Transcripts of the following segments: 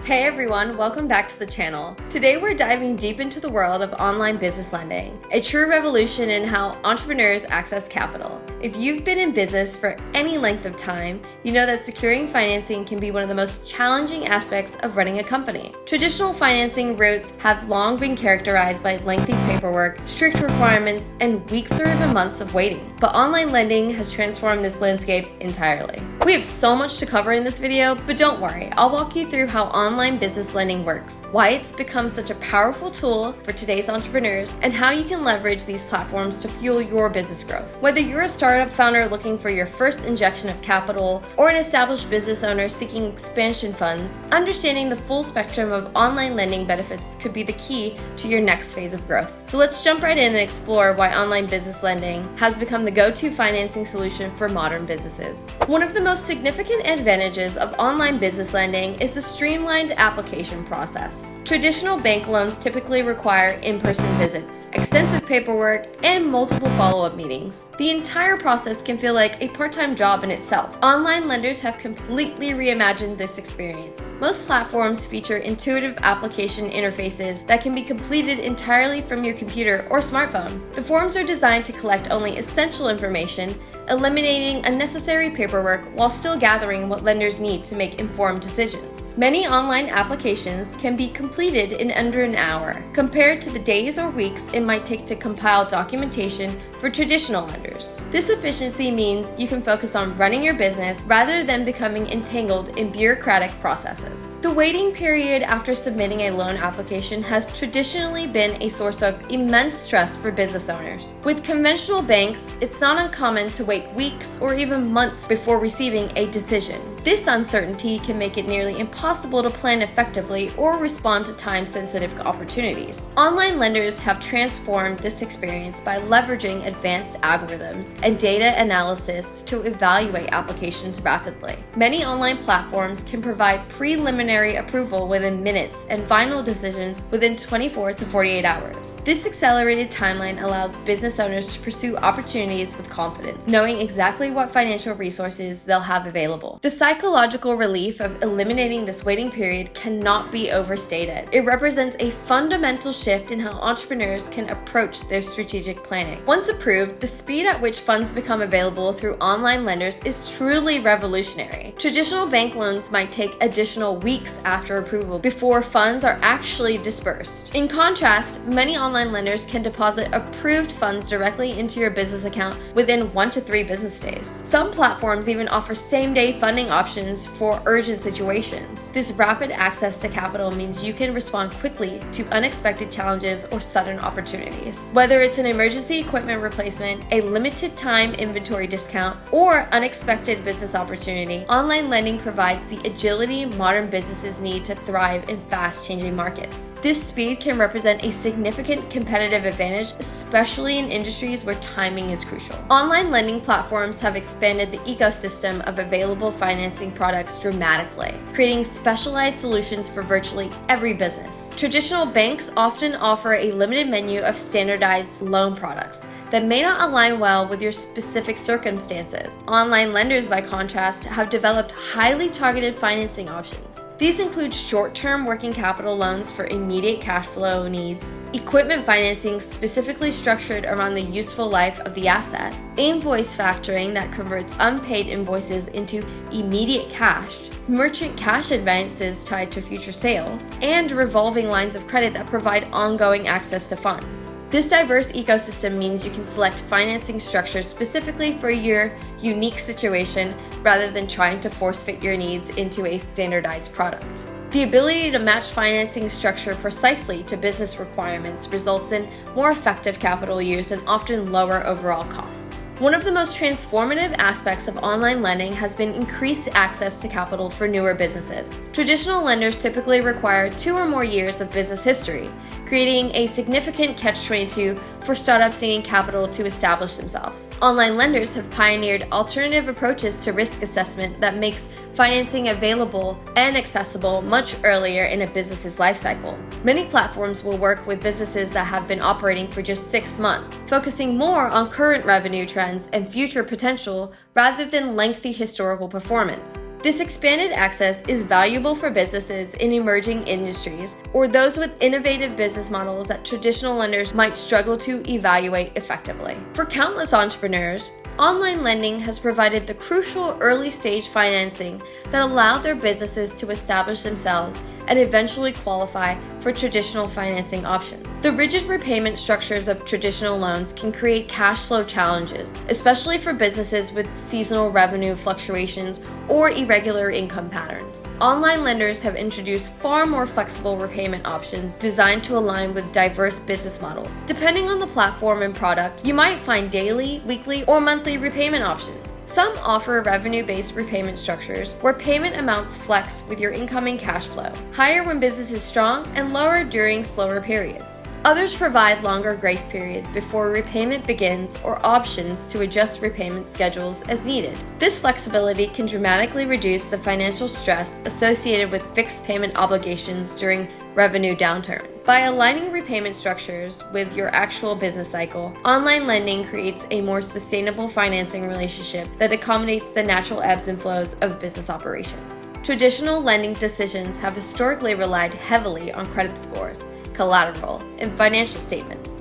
Hey everyone, welcome back to the channel. Today we're diving deep into the world of online business lending, a true revolution in how entrepreneurs access capital. If you've been in business for any length of time, you know that securing financing can be one of the most challenging aspects of running a company. Traditional financing routes have long been characterized by lengthy paperwork, strict requirements, and weeks or even months of waiting. But online lending has transformed this landscape entirely. We have so much to cover in this video, but don't worry, I'll walk you through how online business lending works, why it's become such a powerful tool for today's entrepreneurs, and how you can leverage these platforms to fuel your business growth. Whether you're a startup founder looking for your first injection of capital or an established business owner seeking expansion funds, understanding the full spectrum of online lending benefits could be the key to your next phase of growth. So let's jump right in and explore why online business lending has become the go-to financing solution for modern businesses. One of the most significant advantages of online business lending is the streamlined application process. Traditional bank loans typically require in-person visits, extensive paperwork, and multiple follow-up meetings. The entire process can feel like a part-time job in itself. Online lenders have completely reimagined this experience. Most platforms feature intuitive application interfaces that can be completed entirely from your computer or smartphone. The forms are designed to collect only essential information, eliminating unnecessary paperwork while still gathering what lenders need to make informed decisions. Many online applications can be completed in under an hour, compared to the days or weeks it might take to compile documentation for traditional lenders. This efficiency means you can focus on running your business rather than becoming entangled in bureaucratic processes. The waiting period after submitting a loan application has traditionally been a source of immense stress for business owners. With conventional banks, it's not uncommon to wait weeks or even months before receiving a decision. This uncertainty can make it nearly impossible to plan effectively or respond to time-sensitive opportunities. Online lenders have transformed this experience by leveraging advanced algorithms and data analysis to evaluate applications rapidly. Many online platforms can provide preliminary approval within minutes and final decisions within 24 to 48 hours. This accelerated timeline allows business owners to pursue opportunities with confidence, knowing exactly what financial resources they'll have available. The psychological relief of eliminating this waiting period cannot be overstated. It represents a fundamental shift in how entrepreneurs can approach their strategic planning. Once approved, the speed at which funds become available through online lenders is truly revolutionary. Traditional bank loans might take additional weeks after approval before funds are actually disbursed. In contrast, many online lenders can deposit approved funds directly into your business account within 1 to 3 business days. Some platforms even offer same-day funding options for urgent situations. This rapid access to capital means you can respond quickly to unexpected challenges or sudden opportunities. Whether it's an emergency equipment replacement, a limited time inventory discount, or unexpected business opportunity, online lending provides the agility modern businesses need to thrive in fast-changing markets. This speed can represent a significant competitive advantage, especially in industries where timing is crucial. Online lending platforms have expanded the ecosystem of available financing products dramatically, creating specialized solutions for virtually every business. Traditional banks often offer a limited menu of standardized loan products that may not align well with your specific circumstances. Online lenders, by contrast, have developed highly targeted financing options. These include short-term working capital loans for immediate cash flow needs, equipment financing specifically structured around the useful life of the asset, invoice factoring that converts unpaid invoices into immediate cash, merchant cash advances tied to future sales, and revolving lines of credit that provide ongoing access to funds. This diverse ecosystem means you can select financing structures specifically for your unique situation rather than trying to force-fit your needs into a standardized product. The ability to match financing structure precisely to business requirements results in more effective capital use and often lower overall costs. One of the most transformative aspects of online lending has been increased access to capital for newer businesses. Traditional lenders typically require 2 or more years of business history, creating a significant catch-22 for startups needing capital to establish themselves. Online lenders have pioneered alternative approaches to risk assessment that makes financing available and accessible much earlier in a business's life cycle. Many platforms will work with businesses that have been operating for just 6 months, focusing more on current revenue trends and future potential rather than lengthy historical performance. This expanded access is valuable for businesses in emerging industries or those with innovative business models that traditional lenders might struggle to evaluate effectively. For countless entrepreneurs, online lending has provided the crucial early-stage financing that allowed their businesses to establish themselves and eventually qualify for traditional financing options. The rigid repayment structures of traditional loans can create cash flow challenges, especially for businesses with seasonal revenue fluctuations or irregular income patterns. Online lenders have introduced far more flexible repayment options designed to align with diverse business models. Depending on the platform and product, you might find daily, weekly, or monthly repayment options. Some offer revenue-based repayment structures where payment amounts flex with your incoming cash flow, higher when business is strong and lower during slower periods. Others provide longer grace periods before repayment begins or options to adjust repayment schedules as needed. This flexibility can dramatically reduce the financial stress associated with fixed payment obligations during revenue downturn. By aligning repayment structures with your actual business cycle, online lending creates a more sustainable financing relationship that accommodates the natural ebbs and flows of business operations. Traditional lending decisions have historically relied heavily on credit scores, collateral, and financial statements.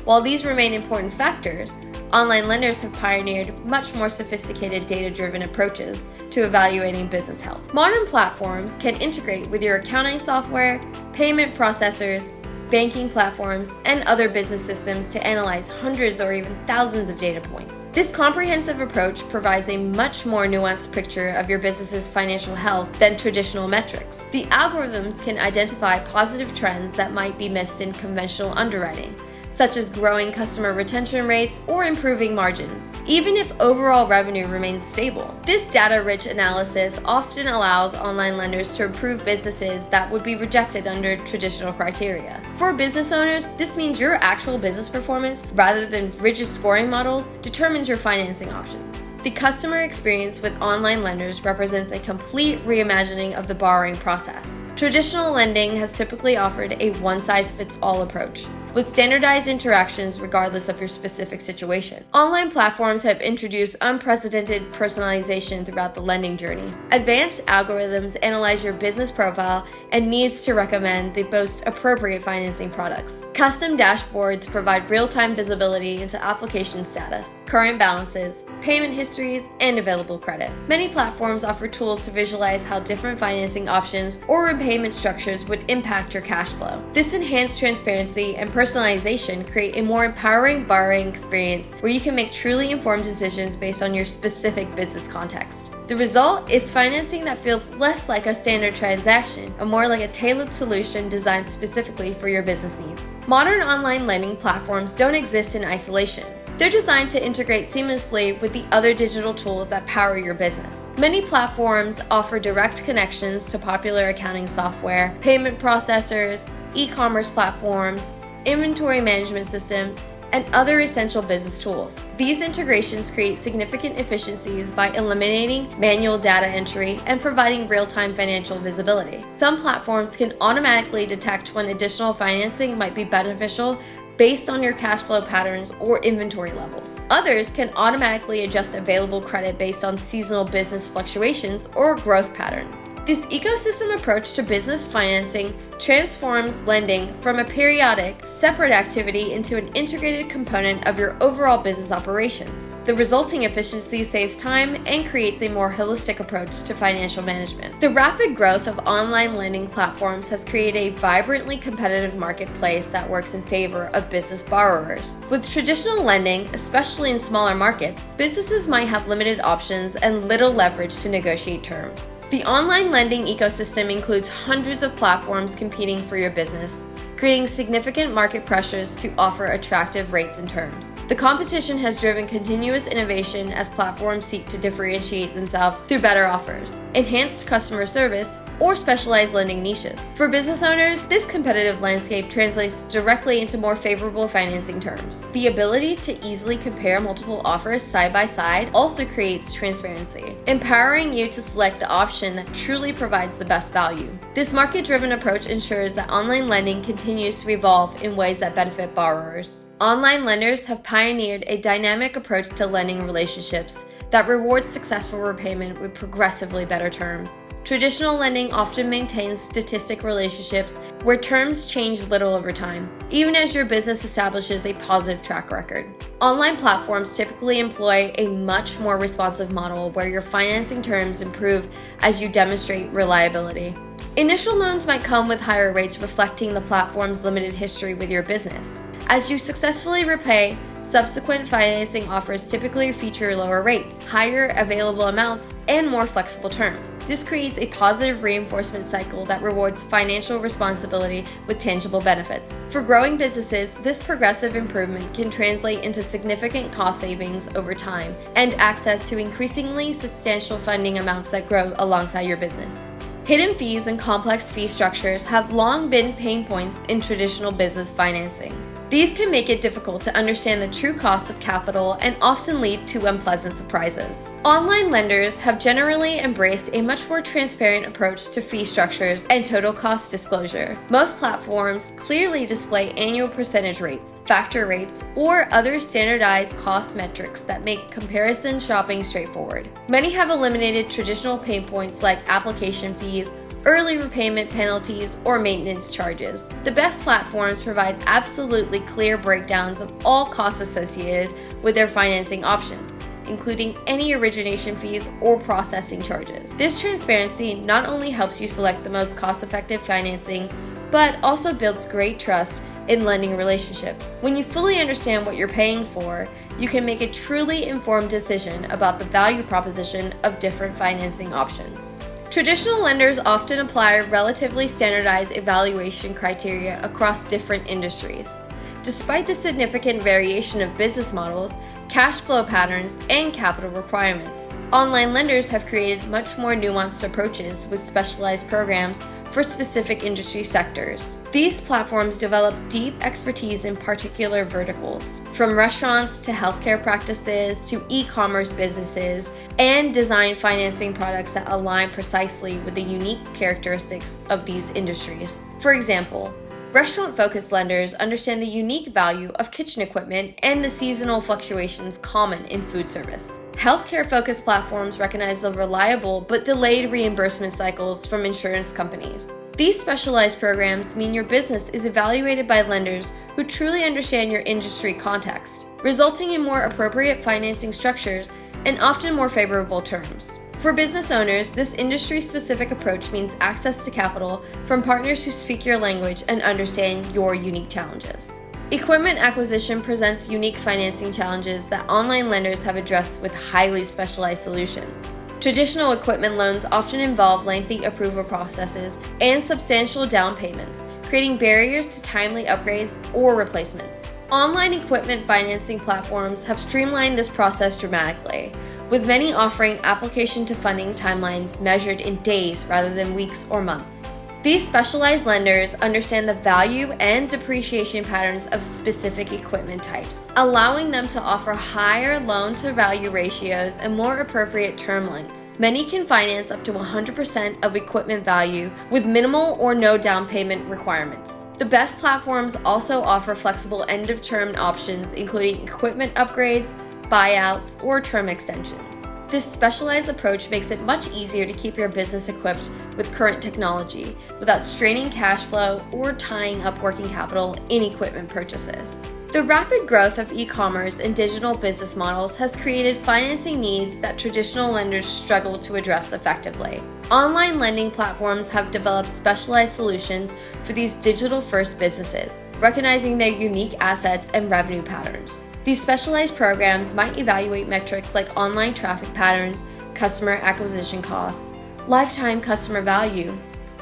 While these remain important factors, online lenders have pioneered much more sophisticated data-driven approaches to evaluating business health. Modern platforms can integrate with your accounting software, payment processors, banking platforms, and other business systems to analyze hundreds or even thousands of data points. This comprehensive approach provides a much more nuanced picture of your business's financial health than traditional metrics. The algorithms can identify positive trends that might be missed in conventional underwriting, such as growing customer retention rates or improving margins, even if overall revenue remains stable. This data-rich analysis often allows online lenders to approve businesses that would be rejected under traditional criteria. For business owners, this means your actual business performance, rather than rigid scoring models, determines your financing options. The customer experience with online lenders represents a complete reimagining of the borrowing process. Traditional lending has typically offered a one-size-fits-all approach, with standardized interactions regardless of your specific situation. Online platforms have introduced unprecedented personalization throughout the lending journey. Advanced algorithms analyze your business profile and needs to recommend the most appropriate financing products. Custom dashboards provide real-time visibility into application status, current balances, payment histories, and available credit. Many platforms offer tools to visualize how different financing options or repayment structures would impact your cash flow. This enhanced transparency and personalization create a more empowering borrowing experience where you can make truly informed decisions based on your specific business context. The result is financing that feels less like a standard transaction and more like a tailored solution designed specifically for your business needs. Modern online lending platforms don't exist in isolation. They're designed to integrate seamlessly with the other digital tools that power your business. Many platforms offer direct connections to popular accounting software, payment processors, e-commerce platforms, inventory management systems, and other essential business tools. These integrations create significant efficiencies by eliminating manual data entry and providing real-time financial visibility. Some platforms can automatically detect when additional financing might be beneficial based on your cash flow patterns or inventory levels. Others can automatically adjust available credit based on seasonal business fluctuations or growth patterns. This ecosystem approach to business financing transforms lending from a periodic, separate activity into an integrated component of your overall business operations. The resulting efficiency saves time and creates a more holistic approach to financial management. The rapid growth of online lending platforms has created a vibrantly competitive marketplace that works in favor of business borrowers. With traditional lending, especially in smaller markets, businesses might have limited options and little leverage to negotiate terms. The online lending ecosystem includes hundreds of platforms competing for your business, creating significant market pressures to offer attractive rates and terms. The competition has driven continuous innovation as platforms seek to differentiate themselves through better offers, enhanced customer service, or specialized lending niches. For business owners, this competitive landscape translates directly into more favorable financing terms. The ability to easily compare multiple offers side by side also creates transparency, empowering you to select the option that truly provides the best value. This market-driven approach ensures that online lending continues to evolve in ways that benefit borrowers. Online lenders have pioneered a dynamic approach to lending relationships that rewards successful repayment with progressively better terms. Traditional lending often maintains statistic relationships where terms change little over time, even as your business establishes a positive track record. Online platforms typically employ a much more responsive model where your financing terms improve as you demonstrate reliability. Initial loans might come with higher rates reflecting the platform's limited history with your business. As you successfully repay, subsequent financing offers typically feature lower rates, higher available amounts, and more flexible terms. This creates a positive reinforcement cycle that rewards financial responsibility with tangible benefits. For growing businesses, this progressive improvement can translate into significant cost savings over time and access to increasingly substantial funding amounts that grow alongside your business. Hidden fees and complex fee structures have long been pain points in traditional business financing. These can make it difficult to understand the true cost of capital and often lead to unpleasant surprises. Online lenders have generally embraced a much more transparent approach to fee structures and total cost disclosure. Most platforms clearly display annual percentage rates, factor rates, or other standardized cost metrics that make comparison shopping straightforward. Many have eliminated traditional pain points like application fees, early repayment penalties, or maintenance charges. The best platforms provide absolutely clear breakdowns of all costs associated with their financing options, including any origination fees or processing charges. This transparency not only helps you select the most cost-effective financing, but also builds great trust in lending relationships. When you fully understand what you're paying for, you can make a truly informed decision about the value proposition of different financing options. Traditional lenders often apply relatively standardized evaluation criteria across different industries. Despite the significant variation of business models, cash flow patterns, and capital requirements, online lenders have created much more nuanced approaches with specialized programs for specific industry sectors. These platforms develop deep expertise in particular verticals, from restaurants to healthcare practices to e-commerce businesses, and design financing products that align precisely with the unique characteristics of these industries. For example, restaurant-focused lenders understand the unique value of kitchen equipment and the seasonal fluctuations common in food service. Healthcare-focused platforms recognize the reliable but delayed reimbursement cycles from insurance companies. These specialized programs mean your business is evaluated by lenders who truly understand your industry context, resulting in more appropriate financing structures and often more favorable terms. For business owners, this industry-specific approach means access to capital from partners who speak your language and understand your unique challenges. Equipment acquisition presents unique financing challenges that online lenders have addressed with highly specialized solutions. Traditional equipment loans often involve lengthy approval processes and substantial down payments, creating barriers to timely upgrades or replacements. Online equipment financing platforms have streamlined this process dramatically, with many offering application to funding timelines measured in days rather than weeks or months. These specialized lenders understand the value and depreciation patterns of specific equipment types, allowing them to offer higher loan-to-value ratios and more appropriate term lengths. Many can finance up to 100% of equipment value with minimal or no down payment requirements. The best platforms also offer flexible end-of-term options, including equipment upgrades, buyouts, or term extensions. This specialized approach makes it much easier to keep your business equipped with current technology without straining cash flow or tying up working capital in equipment purchases. The rapid growth of e-commerce and digital business models has created financing needs that traditional lenders struggle to address effectively. Online lending platforms have developed specialized solutions for these digital-first businesses, recognizing their unique assets and revenue patterns. These specialized programs might evaluate metrics like online traffic patterns, customer acquisition costs, lifetime customer value,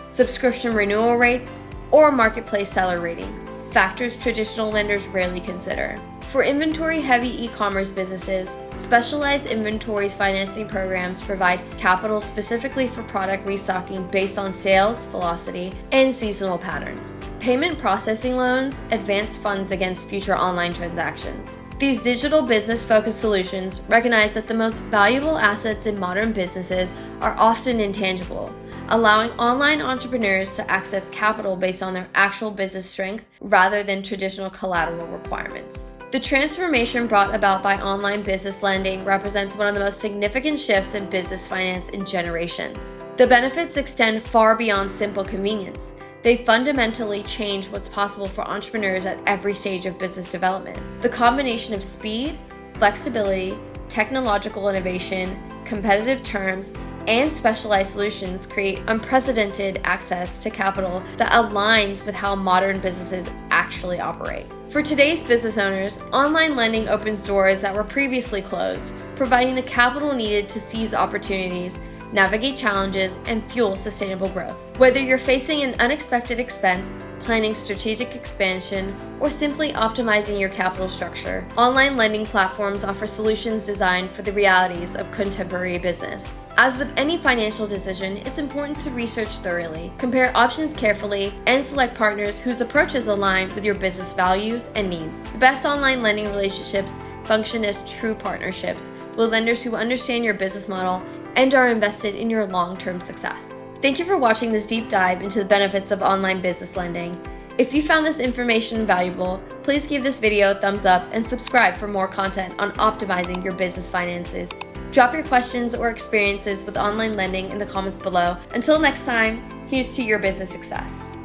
subscription renewal rates, or marketplace seller ratings, factors traditional lenders rarely consider. For inventory-heavy e-commerce businesses, specialized inventory financing programs provide capital specifically for product restocking based on sales, velocity, and seasonal patterns. Payment processing loans advance funds against future online transactions. These digital business-focused solutions recognize that the most valuable assets in modern businesses are often intangible, allowing online entrepreneurs to access capital based on their actual business strength rather than traditional collateral requirements. The transformation brought about by online business lending represents one of the most significant shifts in business finance in generations. The benefits extend far beyond simple convenience. They fundamentally change what's possible for entrepreneurs at every stage of business development. The combination of speed, flexibility, technological innovation, competitive terms, and specialized solutions create unprecedented access to capital that aligns with how modern businesses actually operate. For today's business owners, online lending opens doors that were previously closed, providing the capital needed to seize opportunities, navigate challenges, and fuel sustainable growth. Whether you're facing an unexpected expense, planning strategic expansion, or simply optimizing your capital structure, online lending platforms offer solutions designed for the realities of contemporary business. As with any financial decision, it's important to research thoroughly, compare options carefully, and select partners whose approaches align with your business values and needs. The best online lending relationships function as true partnerships with lenders who understand your business model and are invested in your long-term success. Thank you for watching this deep dive into the benefits of online business lending. If you found this information valuable, please give this video a thumbs up and subscribe for more content on optimizing your business finances. Drop your questions or experiences with online lending in the comments below. Until next time, here's to your business success.